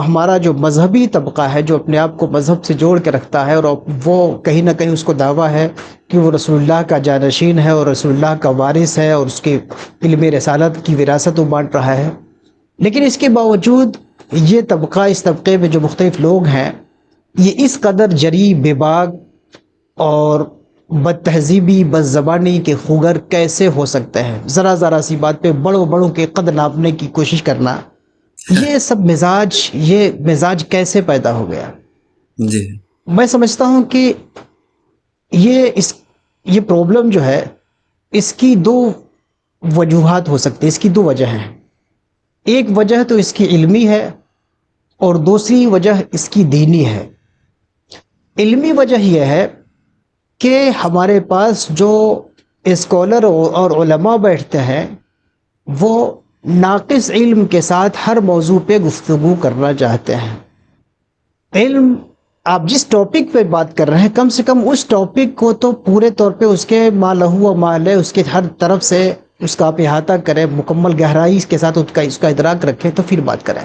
ہمارا جو مذہبی طبقہ ہے جو اپنے آپ کو مذہب سے جوڑ کے رکھتا ہے، اور وہ کہیں نہ کہیں اس کو دعویٰ ہے کہ وہ رسول اللہ کا جانشین ہے اور رسول اللہ کا وارث ہے اور اس کے علم رسالت کی وراثت وہ بانٹ رہا ہے، لیکن اس کے باوجود یہ طبقہ، اس طبقے میں جو مختلف لوگ ہیں، یہ اس قدر جری، بے باک اور بد تہذیبی، بد زبانی کے خوگر کیسے ہو سکتے ہیں؟ ذرا ذرا سی بات پہ بڑوں بڑوں کے قد ناپنے کی کوشش کرنا، یہ سب یہ مزاج کیسے پیدا ہو گیا؟ جی میں سمجھتا ہوں کہ یہ پرابلم جو ہے، اس کی دو وجوہات ہو سکتی ہیں، اس کی دو وجہ ہیں۔ ایک وجہ تو اس کی علمی ہے اور دوسری وجہ اس کی دینی ہے۔ علمی وجہ یہ ہے کہ ہمارے پاس جو اسکالر اور علماء بیٹھتے ہیں، وہ ناقص علم کے ساتھ ہر موضوع پہ گفتگو کرنا چاہتے ہیں۔ علم، آپ جس ٹاپک پہ بات کر رہے ہیں، کم سے کم اس ٹاپک کو تو پورے طور پہ اس کے ما لہو و ما لہ، اس کے ہر طرف سے اس کا آپ احاطہ کریں، مکمل گہرائی کے ساتھ اس کا ادراک رکھیں تو پھر بات کریں۔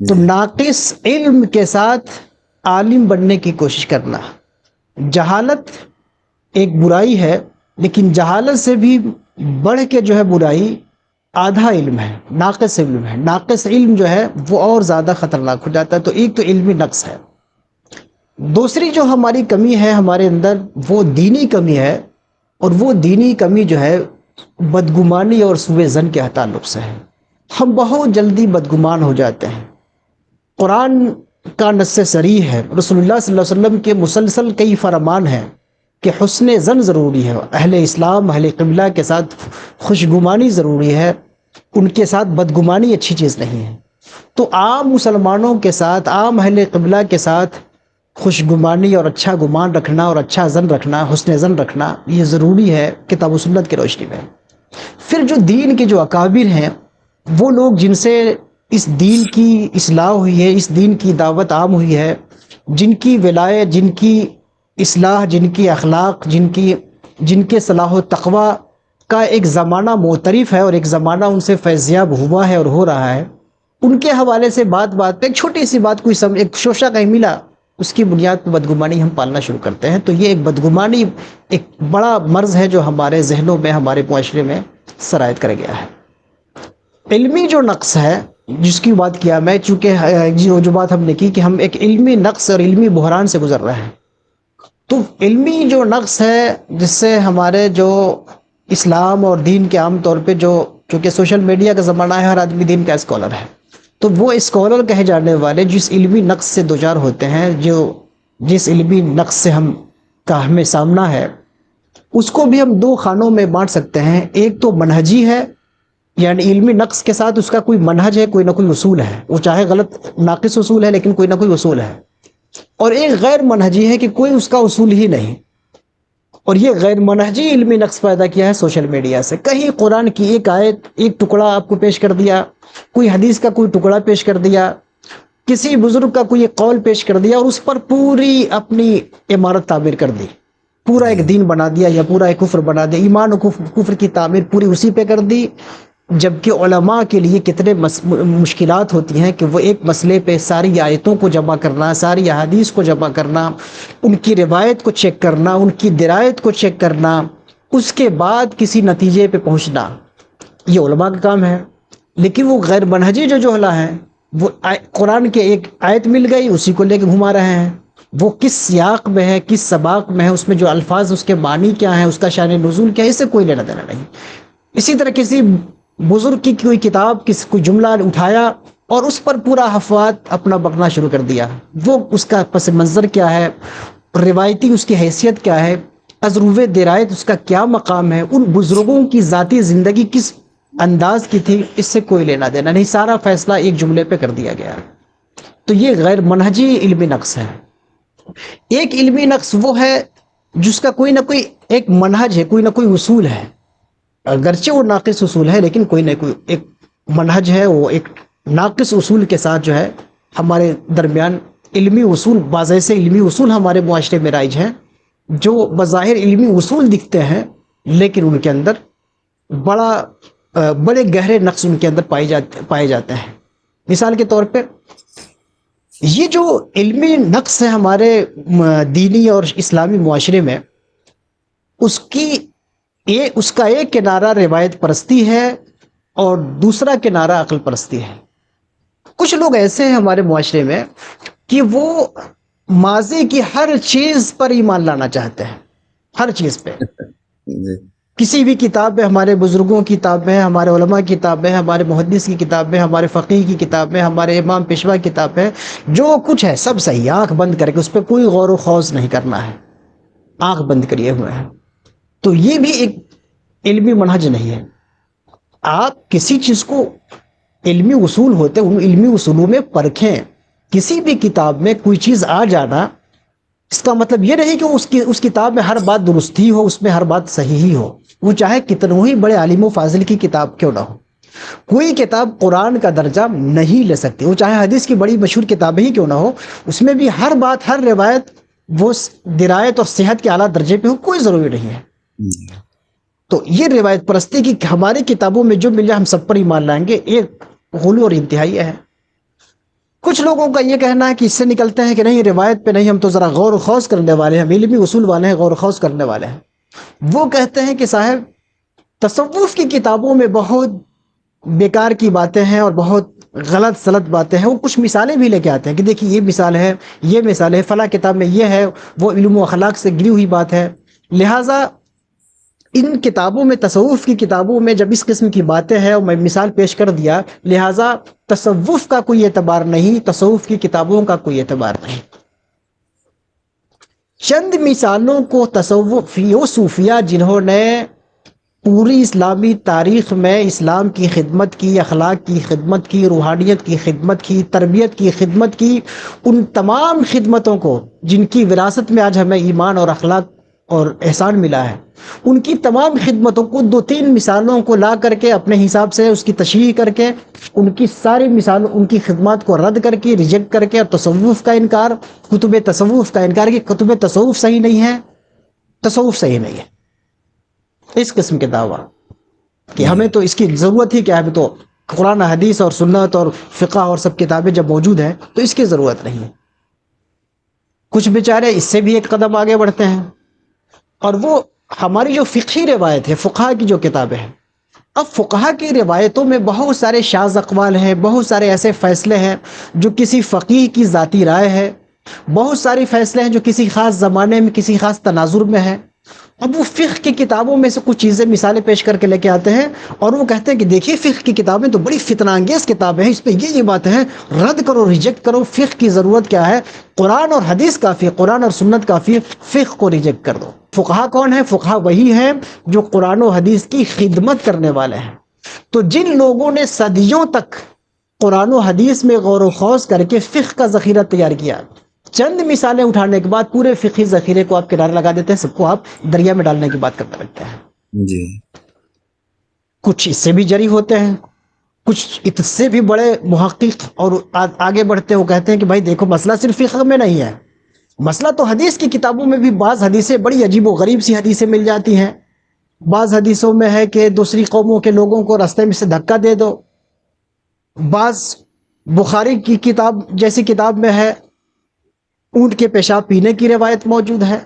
تو ناقص علم کے ساتھ عالم بننے کی کوشش کرنا، جہالت ایک برائی ہے، لیکن جہالت سے بھی بڑھ کے جو ہے برائی آدھا علم ہے، ناقص علم ہے۔ ناقص علم جو ہے وہ اور زیادہ خطرناک ہو جاتا ہے۔ تو ایک تو علمی نقص ہے، دوسری جو ہماری کمی ہے ہمارے اندر، وہ دینی کمی ہے، اور وہ دینی کمی جو ہے بدگمانی اور سوء ظن کے تعلق سے ہے۔ ہم بہت جلدی بدگمان ہو جاتے ہیں۔ قرآن کا نص صریح ہے، رسول اللہ صلی اللہ علیہ وسلم کے مسلسل کئی فرمان ہیں کہ حسن ظن ضروری ہے، اہل اسلام، اہل قبلہ کے ساتھ خوشگمانی ضروری ہے، ان کے ساتھ بدگمانی اچھی چیز نہیں ہے۔ تو عام مسلمانوں کے ساتھ، عام اہل قبلہ کے ساتھ خوشگمانی اور اچھا گمان رکھنا اور اچھا ظن رکھنا، حسن ظن رکھنا، یہ ضروری ہے کتاب و سنت کی روشنی میں۔ پھر جو دین کے جو اکابر ہیں، وہ لوگ جن سے اس دین کی اصلاح ہوئی ہے، اس دین کی دعوت عام ہوئی ہے، جن کی ولایت، جن کی اصلاح، جن کی اخلاق، جن کے صلاح و تقوی کا ایک زمانہ معترف ہے اور ایک زمانہ ان سے فیضیاب ہوا ہے اور ہو رہا ہے، ان کے حوالے سے بات بات پہ ایک چھوٹی سی بات ایک شوشہ کہیں ملا، اس کی بنیاد پہ بدگمانی ہم پالنا شروع کرتے ہیں۔ تو یہ ایک بدگمانی ایک بڑا مرض ہے جو ہمارے ذہنوں میں، ہمارے معاشرے میں سرایت کر گیا ہے۔ علمی جو نقص ہے جس کی بات کیا میں، چونکہ جو بات ہم نے کی کہ ہم ایک علمی نقص اور علمی بحران سے گزر رہے ہیں، تو علمی جو نقص ہے جس سے ہمارے جو اسلام اور دین کے عام طور پہ چونکہ سوشل میڈیا کا زمانہ ہے، ہر آدمی دین کا اسکالر ہے، تو وہ اسکالر کہے جانے والے جس علمی نقص سے دوچار ہوتے ہیں، جس علمی نقص سے ہمیں سامنا ہے، اس کو بھی ہم دو خانوں میں بانٹ سکتے ہیں۔ ایک تو منہجی ہے، یعنی علمی نقص کے ساتھ اس کا کوئی منہج ہے، کوئی نہ کوئی اصول ہے، وہ چاہے غلط ناقص اصول ہے لیکن کوئی نہ کوئی اصول ہے۔ اور ایک غیر منہجی ہے کہ کوئی اس کا اصول ہی نہیں، اور یہ غیر منہجی علمی نقص پیدا کیا ہے سوشل میڈیا سے۔ کہیں قرآن کی ایک آیت، ایک ٹکڑا آپ کو پیش کر دیا، کوئی حدیث کا کوئی ٹکڑا پیش کر دیا، کسی بزرگ کا کوئی قول پیش کر دیا، اور اس پر پوری اپنی عمارت تعمیر کر دی، پورا ایک دین بنا دیا یا پورا ایک کفر بنا دیا، ایمان و کفر کی تعمیر پوری اسی پہ کر دی۔ جبکہ علماء کے لیے کتنے مشکلات ہوتی ہیں کہ وہ ایک مسئلے پہ ساری آیتوں کو جمع کرنا، ساری احادیث کو جمع کرنا، ان کی روایت کو چیک کرنا، ان کی درایت کو چیک کرنا، اس کے بعد کسی نتیجے پہ پہنچنا، یہ علماء کا کام ہے۔ لیکن وہ غیر منہجی جو جوہلا ہیں، وہ قرآن کے ایک آیت مل گئی اسی کو لے کے گھما رہے ہیں، وہ کس سیاق میں ہے، کس سباق میں ہے، اس میں جو الفاظ، اس کے معنی کیا ہیں، اس کا شان نزول کیا ہے، اس سے کوئی لینا دینا نہیں۔ اسی طرح کسی بزرگ کی کوئی کتاب، کوئی جملہ اٹھایا اور اس پر پورا حفوات اپنا بکنا شروع کر دیا، وہ اس کا پس منظر کیا ہے، روایتی اس کی حیثیت کیا ہے، ازروف درایت اس کا کیا مقام ہے، ان بزرگوں کی ذاتی زندگی کس انداز کی تھی، اس سے کوئی لینا دینا نہیں، سارا فیصلہ ایک جملے پہ کر دیا گیا۔ تو یہ غیر منہجی علمی نقص ہے۔ ایک علمی نقص وہ ہے جس کا کوئی نہ کوئی ایک منہج ہے، کوئی نہ کوئی اصول ہے، اگرچہ وہ ناقص اصول ہے لیکن کوئی نہ کوئی ایک منہج ہے، وہ ایک ناقص اصول کے ساتھ جو ہے ہمارے درمیان علمی اصول، بعض ایسے علمی اصول ہمارے معاشرے میں رائج ہیں جو بظاہر علمی اصول دکھتے ہیں لیکن ان کے اندر بڑے گہرے نقص ان کے اندر پائے جاتے ہیں۔ مثال کے طور پہ یہ جو علمی نقص ہے ہمارے دینی اور اسلامی معاشرے میں، اس کا ایک کنارہ روایت پرستی ہے اور دوسرا کنارہ عقل پرستی ہے۔ کچھ لوگ ایسے ہیں ہمارے معاشرے میں کہ وہ ماضی کی ہر چیز پر ایمان لانا چاہتے ہیں، ہر چیز پہ، جی کسی بھی کتاب میں، ہمارے بزرگوں کی کتاب میں، ہمارے علماء کی کتاب میں، ہمارے محدث کی کتاب میں، ہمارے فقیہ کی کتاب میں، ہمارے امام پیشوا کی کتاب میں، جو کچھ ہے سب صحیح، آنکھ بند کر کے اس پہ کوئی غور و خوض نہیں کرنا ہے، آنکھ بند کریے ہوئے ہیں۔ تو یہ بھی ایک علمی منہج نہیں ہے۔ آپ کسی چیز کو، علمی اصول ہوتے ہیں، ان علمی اصولوں میں پرکھیں۔ کسی بھی کتاب میں کوئی چیز آ جانا، اس کا مطلب یہ نہیں کہ اس کتاب میں ہر بات درست ہی ہو، اس میں ہر بات صحیح ہی ہو، وہ چاہے کتنوں ہی بڑے عالم و فاضل کی کتاب کیوں نہ ہو۔ کوئی کتاب قرآن کا درجہ نہیں لے سکتی، وہ چاہے حدیث کی بڑی مشہور کتابیں ہی کیوں نہ ہو، اس میں بھی ہر بات، ہر روایت وہ درایت اور صحت کے اعلیٰ درجے پہ ہو، کوئی ضروری نہیں ہے۔ تو یہ روایت پرستی کی ہماری کتابوں میں جو مل جائے ہم سب پر ایمان لائیں گے، ایک غلو اور انتہائی ہے۔ کچھ لوگوں کا یہ کہنا ہے کہ اس سے نکلتے ہیں کہ نہیں، روایت پہ نہیں، ہم تو ذرا غور و خوض کرنے والے ہیں، ہم علمی اصول والے ہیں، غور و خوض کرنے والے ہیں۔ وہ کہتے ہیں کہ صاحب، تصوف کی کتابوں میں بہت بیکار کی باتیں ہیں اور بہت غلط سلط باتیں ہیں۔ وہ کچھ مثالیں بھی لے کے آتے ہیں کہ دیکھیے یہ مثال ہے، یہ مثال ہے، فلاں کتاب میں یہ ہے، وہ علم و اخلاق سے گری ہوئی بات ہے۔ لہٰذا ان کتابوں میں، تصوف کی کتابوں میں جب اس قسم کی باتیں ہیں اور میں مثال پیش کر دیا، لہٰذا تصوف کا کوئی اعتبار نہیں، تصوف کی کتابوں کا کوئی اعتبار نہیں۔ چند مثالوں کو تصوفی و صوفیہ جنہوں نے پوری اسلامی تاریخ میں اسلام کی خدمت کی، اخلاق کی خدمت کی، روحانیت کی خدمت کی، تربیت کی خدمت کی، ان تمام خدمتوں کو، جن کی وراثت میں آج ہمیں ایمان اور اخلاق اور احسان ملا ہے، ان کی تمام خدمتوں کو دو تین مثالوں کو لا کر کے اپنے حساب سے اس کی تشریح کر کے، ان کی ساری مثالوں، ان کی خدمات کو رد کر کے، ریجیکٹ کر کے، اور تصوف کا انکار، کتب تصوف کا انکار، کہ کتب تصوف صحیح نہیں ہے، تصوف صحیح نہیں ہے، اس قسم کے دعویٰ کہ ہمیں تو اس کی ضرورت ہی کیا ہے، ہمیں تو قرآن حدیث اور سنت اور فقہ اور سب کتابیں جب موجود ہیں تو اس کی ضرورت نہیں ہے۔ کچھ بیچارے اس سے بھی ایک قدم آگے بڑھتے ہیں، اور وہ ہماری جو فقہی روایت ہے، فقہا کی جو کتابیں ہیں، اب فقہا کی روایتوں میں بہت سارے شاذ اقوال ہیں، بہت سارے ایسے فیصلے ہیں جو کسی فقیہ کی ذاتی رائے ہے، بہت سارے فیصلے ہیں جو کسی خاص زمانے میں، کسی خاص تناظر میں ہے۔ اب وہ فقہ کی کتابوں میں سے کچھ چیزیں، مثالیں پیش کر کے لے کے آتے ہیں، اور وہ کہتے ہیں کہ دیکھیے فقہ کی کتابیں تو بڑی فتنہ انگیز کتابیں ہیں، اس پہ یہ باتیں ہیں، رد کرو، ریجیکٹ کرو، فقہ کی ضرورت کیا ہے، قرآن اور حدیث کافی ہے، قرآن اور سنت کافی ہے، فقہ کو ریجیکٹ کر دو۔ فقہا کون ہے؟ فقہا وہی ہیں جو قرآن و حدیث کی خدمت کرنے والے ہیں۔ تو جن لوگوں نے صدیوں تک قرآن و حدیث میں غور و خوض کر کے فقہ کا ذخیرہ تیار کیا، چند مثالیں اٹھانے کے بعد پورے فقہی ذخیرے کو آپ کنارے لگا دیتے ہیں، سب کو آپ دریا میں ڈالنے کی بات کرنے لگتے ہیں۔ جی کچھ اس سے بھی جری ہوتے ہیں، کچھ اس سے بھی بڑے محقق اور آگے بڑھتے ہیں، وہ کہتے ہیں کہ بھائی دیکھو، مسئلہ صرف فقہ میں نہیں ہے، مسئلہ تو حدیث کی کتابوں میں بھی بعض حدیثیں بڑی عجیب و غریب سی حدیثیں مل جاتی ہیں۔ بعض حدیثوں میں ہے کہ دوسری قوموں کے لوگوں کو راستے میں سے دھکا دے دو، بعض بخاری کی کتاب جیسی کتاب میں ہے اونٹ کے پیشاب پینے کی روایت موجود ہے،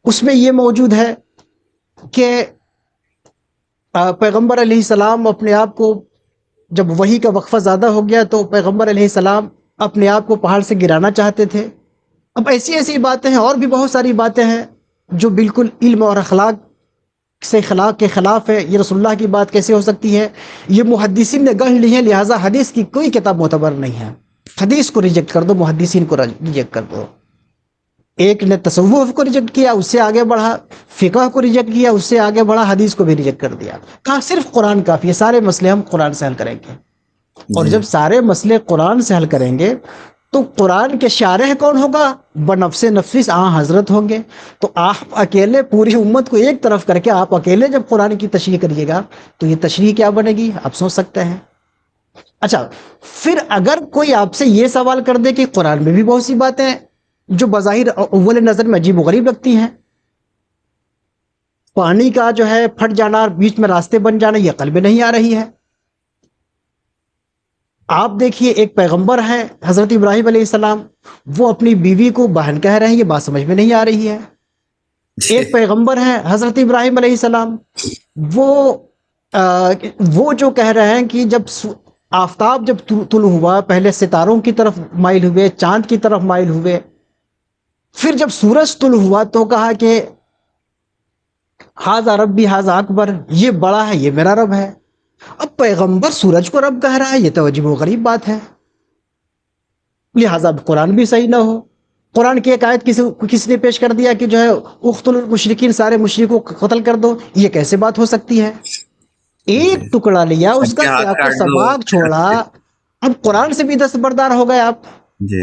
اس میں یہ موجود ہے کہ پیغمبر علیہ السلام اپنے آپ کو، جب وحی کا وقفہ زیادہ ہو گیا تو پیغمبر علیہ السلام اپنے آپ کو پہاڑ سے گرانا چاہتے تھے۔ اب ایسی ایسی باتیں ہیں، اور بھی بہت ساری باتیں ہیں جو بالکل علم اور اخلاق سے خلاف کے خلاف ہے۔ یہ رسول اللہ کی بات کیسے ہو سکتی ہے؟ یہ محدثین نے گڑھ لی ہے، لہٰذا حدیث کی کوئی کتاب معتبر نہیں ہے، حدیث کو ریجیکٹ کر دو، محدثین کو ریجیکٹ کر دو۔ ایک نے تصوف کو ریجیکٹ کیا، اس سے آگے بڑھا، فقہ کو ریجیکٹ کیا، اس سے آگے بڑھا، حدیث کو بھی ریجیکٹ کر دیا، کہا صرف قرآن کافی ہے، سارے مسئلے ہم قرآن سے حل کریں گے۔ اور جب سارے مسئلے قرآن سے حل کریں گے تو قرآن کے شارح کون ہوگا؟ بنفس نفیس حضرت ہوں گے۔ تو آپ اکیلے پوری امت کو ایک طرف کر کے آپ اکیلے جب قرآن کی تشریح کریے گا تو یہ تشریح کیا بنے گی، آپ سوچ سکتے ہیں۔ اچھا، پھر اگر کوئی آپ سے یہ سوال کر دے کہ قرآن میں بھی بہت سی باتیں ہیں جو بظاہر اول نظر میں عجیب و غریب لگتی ہیں، پانی کا جو ہے پھٹ جانا اور بیچ میں راستے بن جانا، یہ عقل میں نہیں آ رہی ہے، آپ دیکھیے ایک پیغمبر ہیں حضرت ابراہیم علیہ السلام، وہ اپنی بیوی کو بہن کہہ رہے ہیں، یہ بات سمجھ میں نہیں آ رہی ہے۔ ایک پیغمبر ہیں حضرت ابراہیم علیہ السلام، وہ وہ جو کہہ رہے ہیں کہ جب آفتاب جب طلوع ہوا، پہلے ستاروں کی طرف مائل ہوئے، چاند کی طرف مائل ہوئے، پھر جب سورج طلوع ہوا تو کہا کہ ہاذا ربی ہاذا اکبر، یہ بڑا ہے، یہ میرا رب ہے۔ اب پیغمبر سورج کو رب کہہ رہا ہے، یہ تو عجیب و غریب بات ہے، لہٰذا قرآن بھی صحیح نہ ہو۔ قرآن کی ایک آیت کسی نے پیش کر دیا کہ جو ہے اقتلوا المشرکین، سارے مشرکوں کو قتل کر دو، یہ کیسے بات ہو سکتی ہے؟ جی، ایک ٹکڑا لیا، اس سب کا کے ہاتھ سیاق و کاٹ دو۔ سباق چھوڑا، اب قرآن سے بھی دستبردار ہو گئے آپ۔ جی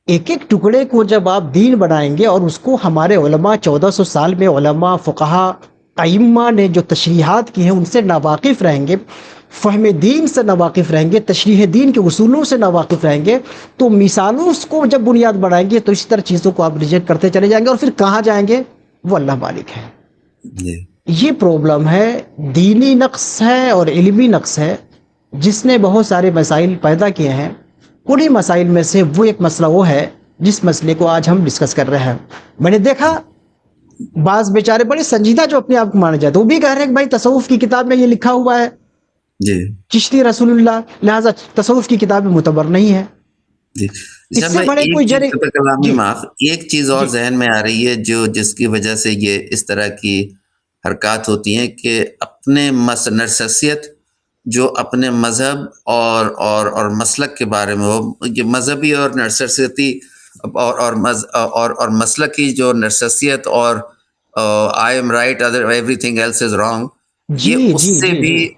ایک ایک ٹکڑے کو جب آپ دین بنائیں گے، اور اس کو ہمارے علماء 1400 سال میں علماء فقہا ائمہ نے جو تشریحات کی ہیں ان سے ناواقف رہیں گے، فہم دین سے ناواقف رہیں گے، تشریح دین کے اصولوں سے ناواقف رہیں گے، تو مثالوں کو جب بنیاد بڑھائیں گے تو اس طرح چیزوں کو آپ ریجیکٹ کرتے چلے جائیں گے، اور پھر کہاں جائیں گے؟ وہ اللہ مالک ہے۔ جی یہ پرابلم ہے، دینی نقص ہے اور علمی نقص ہے، جس نے بہت سارے مسائل پیدا کیے ہیں۔ انہی مسائل میں سے وہ ایک مسئلہ وہ ہے جس مسئلے کو آج ہم ڈسکس کر رہے ہیں۔ میں نے دیکھا بعض بیچارے بڑے سنجیدہ جو اپنے آپ کو مانے جاتے ہیں، وہ بھی کہہ رہے ہیں کہ بھائی تصوف کی کتاب میں یہ لکھا ہوا ہے جی چشتی رسول اللہ، لہٰذا تصوف کی کتاب میں معتبر نہیں ہے۔ جی اس جب سے میں بڑے ایک کوئی چیز جرے، پہ کلامی جی معاف، ایک چیز اور جی ذہن میں آ رہی ہے جو جس کی وجہ سے یہ اس طرح کی حرکات ہوتی ہیں کہ اپنے نرسسیت جو اپنے مذہب اور مسلک کے بارے میں ہو، یہ مذہبی اور نرسسیتی اور مسلکی جو نرسسیت اور I am right other everything else is wrong, جی یہ اس جی سے جی بھی جی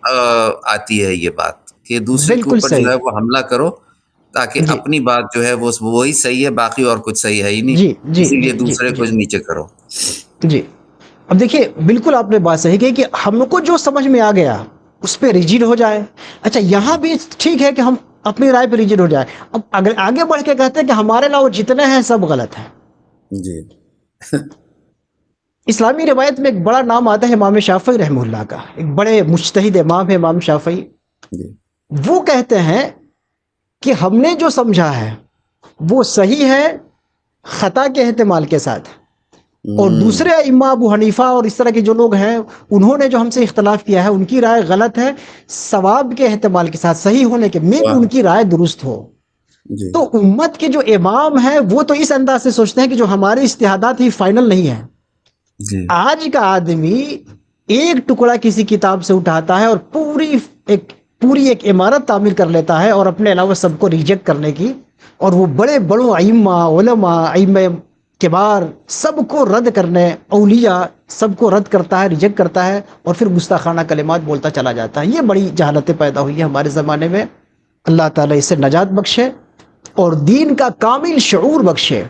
آتی ہے یہ بات کہ دوسرے کے بالکل اوپر جو صحیح، ہے وہ حملہ کرو تاکہ جی اپنی بات جو ہے وہ وہی صحیح ہے، باقی اور کچھ صحیح ہے ہی نہیں، جی جی اسی لیے جی جی دوسرے جی کو نیچے کرو۔ جی اب دیکھیے، بالکل آپ نے بات صحیح کہی کہ ہم کو جو سمجھ میں آ گیا اس پہ ریجڈ ہو جائے۔ اچھا یہاں بھی ٹھیک ہے کہ ہم اپنی رائے پہ ریجڈ ہو جائے، اب اگر آگے بڑھ کے کہتے ہیں کہ ہمارے علاوہ جتنے ہیں سب غلط ہیں۔ جی اسلامی روایت میں ایک بڑا نام آتا ہے امام شافعی رحمہ اللہ کا، ایک بڑے مجتہد امام ہے امام شافعی۔ جی وہ کہتے ہیں کہ ہم نے جو سمجھا ہے وہ صحیح ہے خطا کے احتمال کے ساتھ، اور دوسرے ائمہ ابو حنیفہ اور اس طرح کے جو لوگ ہیں انہوں نے جو ہم سے اختلاف کیا ہے ان کی رائے غلط ہے ثواب کے احتمال کے ساتھ، صحیح ہونے کے میں واہ، ان کی رائے درست ہو۔ جی تو امت کے جو امام ہیں وہ تو اس انداز سے سوچتے ہیں کہ جو ہمارے اجتہادات ہی فائنل نہیں ہیں۔ جی آج کا آدمی ایک ٹکڑا کسی کتاب سے اٹھاتا ہے اور پوری ایک عمارت تعمیر کر لیتا ہے، اور اپنے علاوہ سب کو ریجیکٹ کرنے کی، اور وہ بڑے بڑوں ائمہ علماء ائمہ کبار سب کو رد کرنے، اولیاء سب کو رد کرتا ہے، ریجیکٹ کرتا ہے، اور پھر گستاخانہ کلمات بولتا چلا جاتا ہے۔ یہ بڑی جہالتیں پیدا ہوئی ہیں ہمارے زمانے میں، اللہ تعالیٰ اسے نجات بخشے اور دین کا کامل شعور بخشے۔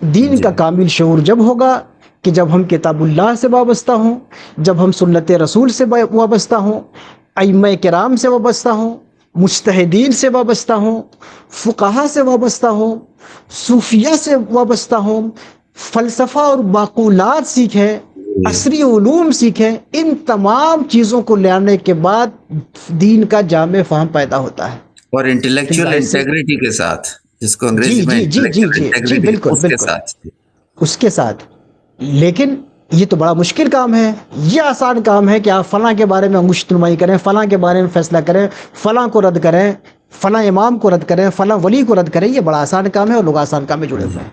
دین جی کا کامل شعور جب ہوگا کہ جب ہم کتاب اللہ سے وابستہ ہوں، جب ہم سنت رسول سے وابستہ ہوں، ائمہ کرام سے وابستہ ہوں، مجتہدین سے وابستہ ہوں، فقہا سے وابستہ ہوں، صوفیہ سے وابستہ ہوں، فلسفہ اور معقولات سیکھیں، عصری علوم سیکھیں، ان تمام چیزوں کو لے آنے کے بعد دین کا جامع فہم پیدا ہوتا ہے۔ اور تو انٹلیکچوئل ظاہر سے انٹیگریٹی کے ساتھ، جس کو جی انگریزی میں جی جی جی انٹلیکچوئل جی جی انٹیگریٹی بالکل اس کے بالکل ساتھ۔ اس کے ساتھ، لیکن یہ تو بڑا مشکل کام ہے۔ یہ آسان کام ہے کہ آپ فلاں کے بارے میں انگشت نمائی کریں، فلاں کے بارے میں فیصلہ کریں، فلاں کو رد کریں، فلاں امام کو رد کریں، فلاں ولی کو رد کریں، یہ بڑا آسان کام ہے اور لوگ آسان کام میں جڑے ہوئے ہیں۔